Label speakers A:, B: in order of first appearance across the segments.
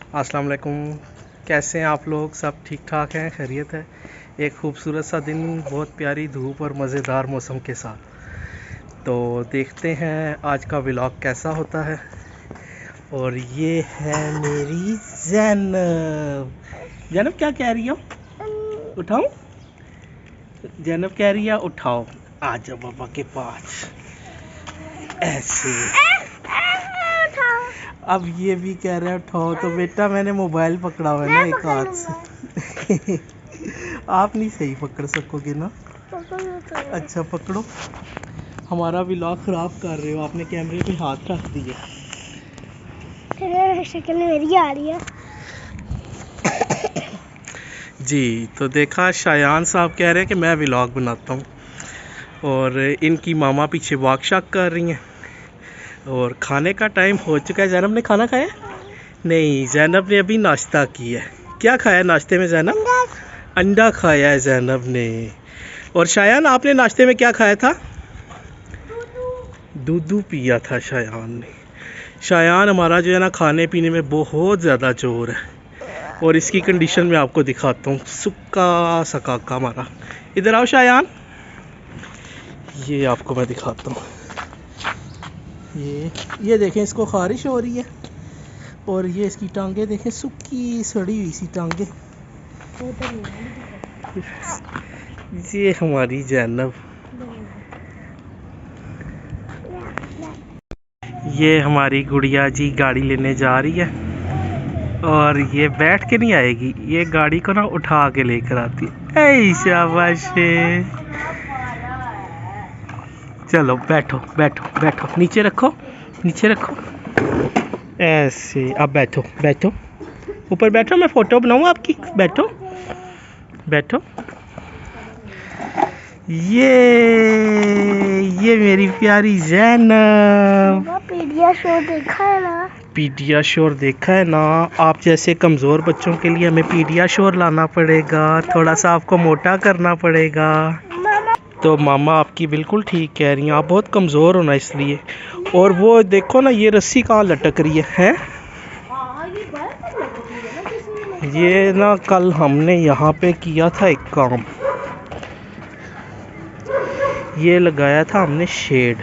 A: अस्सलाम वालेकुम। कैसे हैं आप लोग? सब ठीक ठाक हैं? खैरियत है? एक खूबसूरत सा दिन, बहुत प्यारी धूप और मज़ेदार मौसम के साथ। तो देखते हैं आज का व्लॉग कैसा होता है। और ये है मेरी ज़ैनब। ज़ैनब क्या कह रही हो? उठाऊं? ज़ैनब कह रही है उठाओ। आ जाओ पापा के पास। ऐसे। अब ये भी कह रहे हैं उठाओ, तो बेटा मैंने मोबाइल पकड़ा हुआ है ना एक हाथ से। आप नहीं सही पकड़ सकोगे ना? अच्छा पकड़ो। हमारा व्लॉग खराब कर रहे हो, आपने कैमरे पे हाथ रख दिए।
B: शक्ल मेरी आ रही है।
A: जी तो देखा, शायान साहब कह रहे हैं कि मैं व्लॉग बनाता हूँ और इनकी मामा पीछे वॉक शॉक कर रही हैं। और खाने का टाइम हो चुका है। ज़ैनब ने खाना खाया? नहीं, ज़ैनब ने अभी नाश्ता किया है। क्या खाया नाश्ते में ज़ैनब? अंडा खाया है ज़ैनब ने। और शायान आपने नाश्ते में क्या खाया था? दूध पिया था शायान ने। शायान हमारा जो है ना, खाने पीने में बहुत ज़्यादा जोर है। और इसकी कंडीशन में आपको दिखाता हूँ। सुक्का सकाका हमारा। इधर आओ शायान, ये आपको मैं दिखाता हूँ। ये देखें, इसको खारिश हो रही है और ये इसकी टांगे देखें, सुक्की सड़ी हुई सी टांगे। ये हमारी ज़ैनब। ये हमारी गुड़िया जी गाड़ी लेने जा रही है और ये बैठ के नहीं आएगी, ये गाड़ी को ना उठा के लेकर आती है। ऐ शाबाश। चलो बैठो बैठो बैठो, नीचे रखो नीचे रखो। ऐसे अब बैठो बैठो, ऊपर बैठो, मैं फ़ोटो बनाऊँ आपकी। बैठो बैठो। ये मेरी प्यारी ज़ैनब।
B: पीडियाश्योर देखा है ना?
A: पीडियाश्योर देखा है ना? आप जैसे कमज़ोर बच्चों के लिए हमें पीडियाश्योर लाना पड़ेगा, थोड़ा सा आपको मोटा करना पड़ेगा। तो मामा आपकी बिल्कुल ठीक कह रही हैं, आप बहुत कमज़ोर हो ना इसलिए। और वो देखो ना, ये रस्सी कहाँ लटक रही है? ये ना कल हमने यहाँ पे किया था एक काम, ये लगाया था हमने शेड,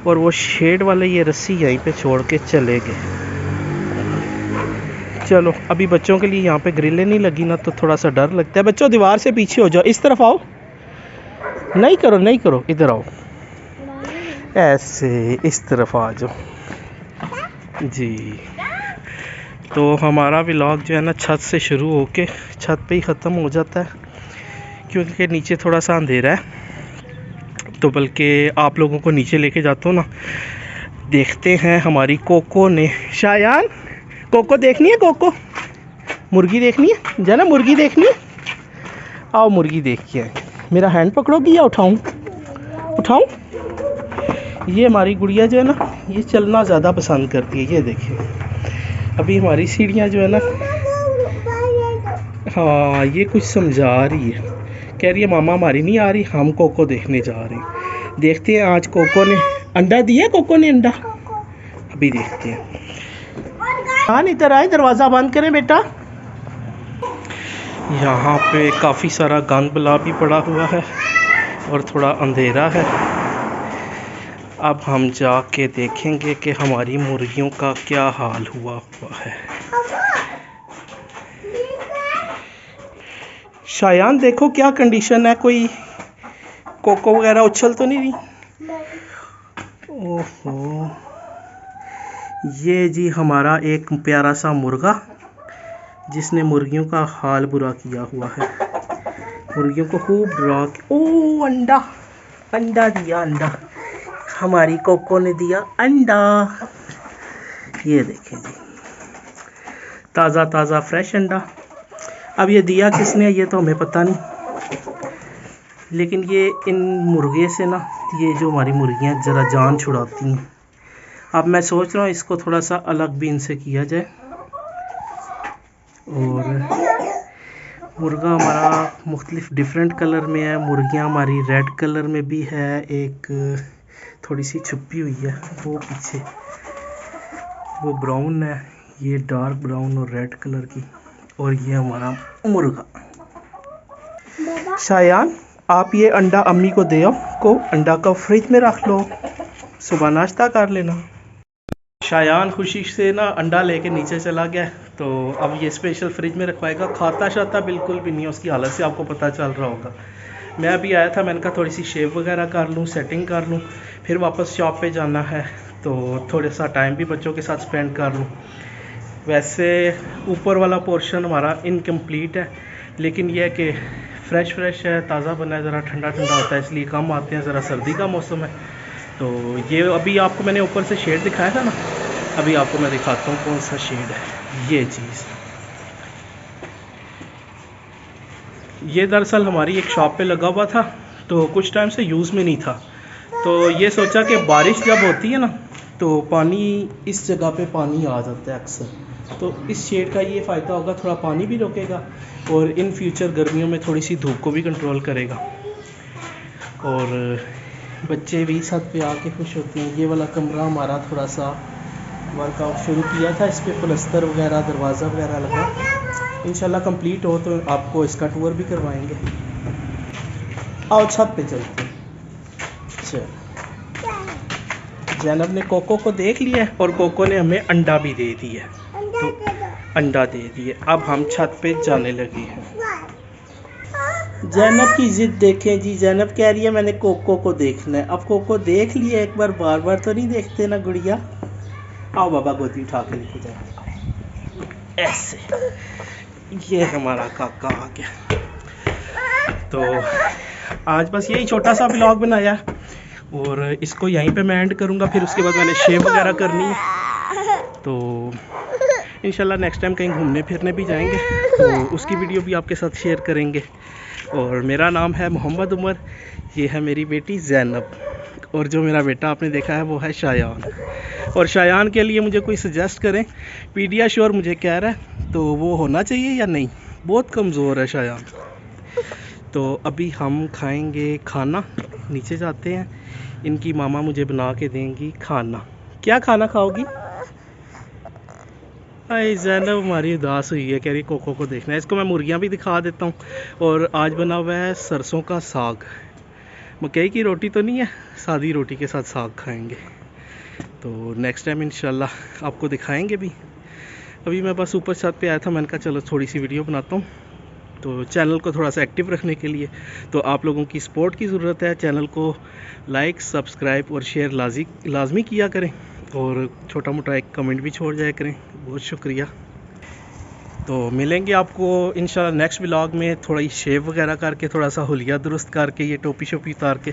A: और वो शेड वाले ये रस्सी यहीं पे छोड़ के चले गए। चलो अभी बच्चों के लिए यहाँ पे ग्रिलें नहीं लगी ना, तो थोड़ा सा डर लगता है। बच्चों दीवार से पीछे हो जाओ, इस तरफ आओ। नहीं करो नहीं करो, इधर आओ। ऐसे इस तरफ आ जाओ जी। तो हमारा व्लॉग जो है ना, छत से शुरू होके छत पे ही ख़त्म हो जाता है, क्योंकि नीचे थोड़ा सा अंधेरा है। तो बल्कि आप लोगों को नीचे लेके जाता हूँ ना। देखते हैं हमारी कोको ने। शायान कोको देखनी है? कोको मुर्गी देखनी है? जाना मुर्गी देखनी है? आओ मुर्गी देख के आए। मेरा हैंड पकड़ोगी या उठाऊं? उठाऊं? ये हमारी गुड़िया जो है ना, ये चलना ज़्यादा पसंद करती है। ये देखिए, अभी हमारी सीढ़ियाँ जो है ना, हाँ ये कुछ समझा रही है, कह रही है मामा हमारी नहीं आ रही, हम कोको देखने जा रहे हैं। देखते हैं आज कोको ने अंडा दिया। कोको ने अंडा अभी देखते हैं। हाँ इधर आए, दरवाज़ा बंद करें बेटा। यहाँ पे काफ़ी सारा गंद बला भी पड़ा हुआ है और थोड़ा अंधेरा है। अब हम जाके देखेंगे कि हमारी मुर्गियों का क्या हाल हुआ है। शायान देखो क्या कंडीशन है, कोई कोको वगैरह उछल तो नहीं रही? ओहो, ये जी हमारा एक प्यारा सा मुर्गा, जिसने मुर्गियों का हाल बुरा किया हुआ है। मुर्गियों को खूब डरा के। ओ अंडा, अंडा दिया, अंडा हमारी कोको ने दिया अंडा। ये देखें जी, ताज़ा ताज़ा फ्रेश अंडा। अब ये दिया किसने ये तो हमें पता नहीं, लेकिन ये इन मुर्गे से ना, ये जो हमारी मुर्गियाँ ज़रा जान छुड़ाती हैं। अब मैं सोच रहा हूँ इसको थोड़ा सा अलग भी इनसे किया जाए। और मुर्गा हमारा मुख्तलिफ डिफरेंट कलर में है, मुर्गियाँ हमारी रेड कलर में भी है, एक थोड़ी सी छुपी हुई है वो पीछे, वो ब्राउन है, ये डार्क ब्राउन और रेड कलर की, और ये हमारा मुर्गा। शायान, आप ये अंडा अम्मी को दे आओ, को अंडा को फ्रिज में रख लो, सुबह नाश्ता कर लेना। शायान खुशी से ना अंडा लेके नीचे चला गया, तो अब ये स्पेशल फ्रिज में रखवाएगा। खाता शाता बिल्कुल भी नहीं है, उसकी हालत से आपको पता चल रहा होगा। मैं अभी आया था, मैंने कहा थोड़ी सी शेव वगैरह कर लूँ, सेटिंग कर लूँ, फिर वापस शॉप पे जाना है, तो थोड़ा सा टाइम भी बच्चों के साथ स्पेंड कर लूँ। वैसे ऊपर वाला पोर्शन हमारा इनकम्प्लीट है, लेकिन यह है कि फ्रेश है, ताज़ा बना है, ज़रा ठंडा होता है, इसलिए कम आते हैं, ज़रा सर्दी का मौसम है। तो ये अभी आपको मैंने ऊपर से शेड दिखाया था ना, अभी आपको मैं दिखाता हूँ कौन सा शेड है। ये चीज़, ये दरअसल हमारी एक शॉप पे लगा हुआ था, तो कुछ टाइम से यूज़ में नहीं था, तो ये सोचा कि बारिश जब होती है ना, तो पानी इस जगह पे पानी आ जाता है अक्सर, तो इस शेड का ये फ़ायदा होगा, थोड़ा पानी भी रोकेगा और इन फ्यूचर गर्मियों में थोड़ी सी धूप को भी कंट्रोल करेगा, और बच्चे भी छत पे आके खुश होते हैं। ये वाला कमरा हमारा थोड़ा सा वर्कआउट शुरू किया था, इस पर प्लस्तर वगैरह, दरवाज़ा वगैरह लगा, इंशाल्लाह कंप्लीट हो तो आपको इसका टूर भी करवाएंगे। आओ छत पे चलते हैं। चल, जैनब ने कोको को देख लिया और कोको ने हमें अंडा भी दे दिया, तो अंडा दे दिए। अब हम छत पे जाने लगे हैं। जैनब की जिद देखें जी, जैनब कह रही है मैंने कोको को देखना है। अब कोको देख लिया एक बार, बार बार तो नहीं देखते ना गुड़िया। आओ बाबा गोदी उठा के लेके जाए ऐसे। ये हमारा काका आ गया। तो आज बस यही छोटा सा व्लॉग बनाया, और इसको यहीं पे मैं एंड करूँगा, फिर उसके बाद मैंने शेव वगैरह करनी है, तो इंशाल्लाह नेक्स्ट टाइम कहीं घूमने फिरने भी जाएंगे, तो उसकी वीडियो भी आपके साथ शेयर करेंगे। और मेरा नाम है मोहम्मद उमर, ये है मेरी बेटी जैनब, और जो मेरा बेटा आपने देखा है वो है शायान। और शायान के लिए मुझे कोई सजेस्ट करें, पीडियाश्योर मुझे कह रहा है, तो वो होना चाहिए या नहीं, बहुत कमज़ोर है शायान। तो अभी हम खाएंगे खाना, नीचे जाते हैं, इनकी मामा मुझे बना के देंगी खाना। क्या खाना खाओगी? अरे जैनब हमारी उदास हुई है, कह रही कोको को देखना है। इसको मैं मुर्गियाँ भी दिखा देता हूँ। और आज बना हुआ है सरसों का साग, मकई की रोटी तो नहीं है, सादी रोटी के साथ साग खाएंगे। तो नेक्स्ट टाइम इंशाल्लाह आपको दिखाएंगे भी। अभी मैं बस ऊपर छत पे आया था, मैंने कहा चलो थोड़ी सी वीडियो बनाता हूँ, तो चैनल को थोड़ा सा एक्टिव रखने के लिए तो आप लोगों की सपोर्ट की ज़रूरत है। चैनल को लाइक, सब्सक्राइब और शेयर लाजमी किया करें, और छोटा मोटा एक कमेंट भी छोड़ जाया करें, बहुत शुक्रिया। तो मिलेंगे आपको इंशाल्लाह नेक्स्ट व्लॉग में, थोड़ी शेव वगैरह करके, थोड़ा सा हुलिया दुरुस्त करके, ये टोपी शोपी उतार के।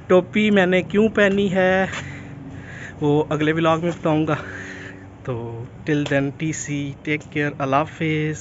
A: टोपी मैंने क्यों पहनी है वो अगले व्लॉग में बताऊंगा। तो till then TC, take care, अल्लाह हाफिज़।